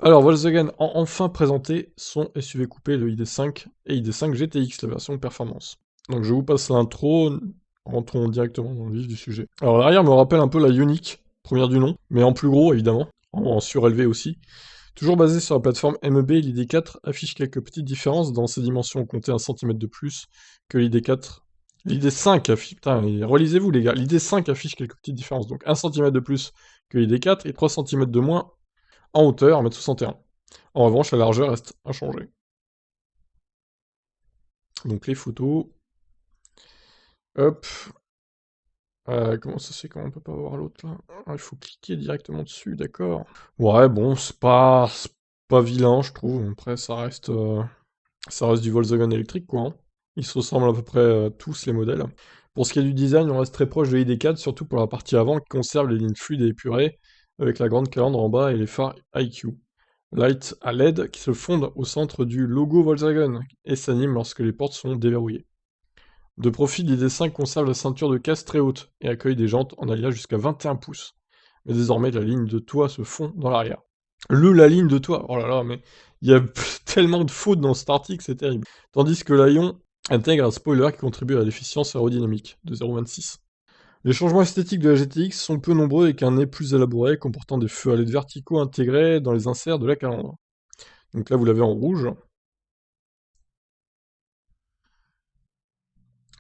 Alors, Volkswagen a enfin présenté son SUV coupé, le ID.5 et ID.5 GTX, la version performance. Donc je vous passe l'intro, rentrons directement dans le vif du sujet. Alors l'arrière me rappelle un peu la Ioniq, première du nom, mais en plus gros évidemment, en surélevé aussi. Toujours basé sur la plateforme MEB, l'ID4 affiche quelques petites différences dans ses dimensions, comptez 1 cm de plus que l'ID4. L'ID5 affiche, putain, relisez-vous les gars, l'ID5 affiche quelques petites différences, donc 1 cm de plus que l'ID4 et 3 cm de moins en hauteur, 1m61. En revanche, la largeur reste inchangée. Donc les photos. Hop. Comment ça se fait qu'on peut pas voir l'autre là? Ah, il faut cliquer directement dessus, d'accord. Ouais, bon, c'est pas vilain, je trouve. Après, ça reste du Volkswagen électrique, quoi, hein. Ils se ressemblent à peu près tous les modèles. Pour ce qui est du design, on reste très proche de l'ID4, surtout pour la partie avant qui conserve les lignes fluides et épurées, avec la grande calandre en bas et les phares IQ. Light à LED qui se fondent au centre du logo Volkswagen et s'animent lorsque les portes sont déverrouillées. De profil, l'ID5 conserve la ceinture de casse très haute et accueille des jantes en alliage jusqu'à 21 pouces. Mais désormais, la ligne de toit se fond dans l'arrière. La ligne de toit, oh là là, mais il y a tellement de fautes dans cet article, c'est terrible. Tandis que l'Aion intègre un spoiler qui contribue à la déficience aérodynamique de 0,26. Les changements esthétiques de la GTX sont peu nombreux et qu'un nez plus élaboré comportant des feux à LED verticaux intégrés dans les inserts de la calandre. Donc là, vous l'avez en rouge.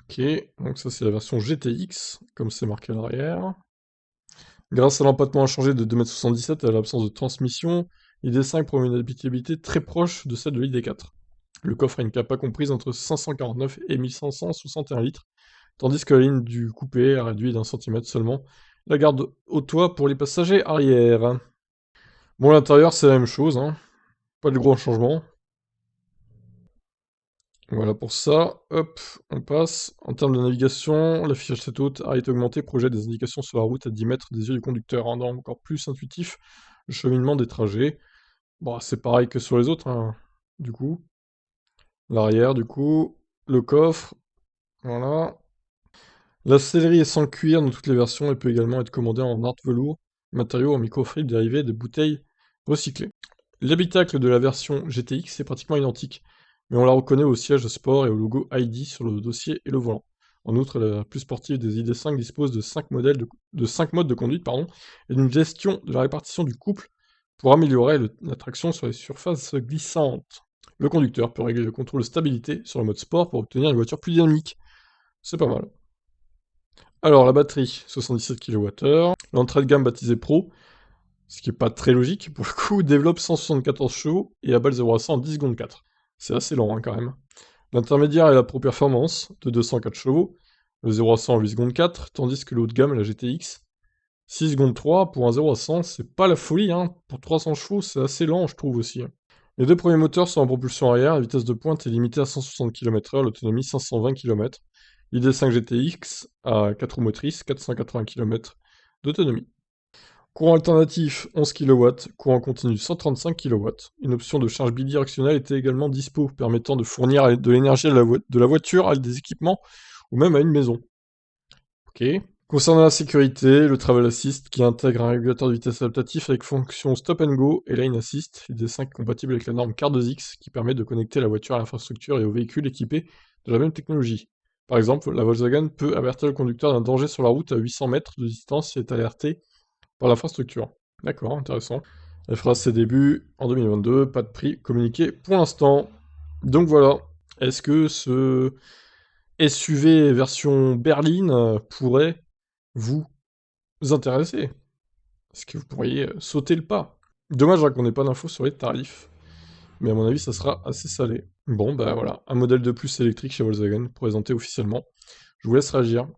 Ok, donc ça c'est la version GTX, comme c'est marqué à l'arrière. Grâce à l'empattement inchangé de 2,77 m et à l'absence de transmission, l'ID5 promet une habitabilité très proche de celle de l'ID4. Le coffre a une capa comprise entre 549 et 1561 litres, tandis que la ligne du coupé a réduit d'1 cm seulement la garde au toit pour les passagers arrière. Bon, l'intérieur c'est la même chose, hein. Pas de gros changements. Voilà pour ça, hop, on passe. En termes de navigation, l'affichage tête haute a été augmenté, projette des indications sur la route à 10 mètres des yeux du conducteur, rendant encore plus intuitif le cheminement des trajets. Bon, c'est pareil que sur les autres, hein, du coup. L'arrière, du coup. Le coffre, voilà. La sellerie est sans cuir dans toutes les versions et peut également être commandée en art velours, matériau en microfibre dérivé des bouteilles recyclées. L'habitacle de la version GTX est pratiquement identique, mais on la reconnaît au siège sport et au logo ID sur le dossier et le volant. En outre, la plus sportive des ID.5 dispose de 5 modes de conduite et d'une gestion de la répartition du couple pour améliorer la traction sur les surfaces glissantes. Le conducteur peut régler le contrôle de stabilité sur le mode sport pour obtenir une voiture plus dynamique. C'est pas mal. Alors, la batterie, 77 kWh. L'entrée de gamme baptisée Pro, ce qui est pas très logique, pour le coup, développe 174 chevaux et abat le 0 à 100 en 10 secondes 4. C'est assez lent, hein, quand même. L'intermédiaire est la Pro Performance, de 204 chevaux, le 0 à 100 en 8 secondes 4, tandis que le haut de gamme, la GTX, 6 secondes 3, pour un 0 à 100, c'est pas la folie, hein. Pour 300 chevaux, c'est assez lent, je trouve aussi, hein. Les deux premiers moteurs sont en propulsion arrière, la vitesse de pointe est limitée à 160 km/h, l'autonomie 520 km. l'ID5 GTX à 4 roues motrices, 480 km d'autonomie. Courant alternatif 11 kW, courant continu 135 kW. Une option de charge bidirectionnelle était également dispo, permettant de fournir de l'énergie de la voiture à des équipements ou même à une maison. Ok. Concernant la sécurité, le Travel Assist qui intègre un régulateur de vitesse adaptatif avec fonction Stop and Go et Lane Assist, ID5 compatible avec la norme CAR2X qui permet de connecter la voiture à l'infrastructure et aux véhicules équipés de la même technologie. Par exemple, la Volkswagen peut avertir le conducteur d'un danger sur la route à 800 mètres de distance si elle est alertée par l'infrastructure. D'accord, intéressant. Elle fera ses débuts en 2022, pas de prix communiqué pour l'instant. Donc voilà, est-ce que ce SUV version berline pourrait vous intéresser? Est-ce que vous pourriez sauter le pas? Dommage hein, qu'on n'ait pas d'infos sur les tarifs, mais à mon avis ça sera assez salé. Bon bah voilà, un modèle de plus électrique chez Volkswagen, présenté officiellement. Je vous laisse réagir.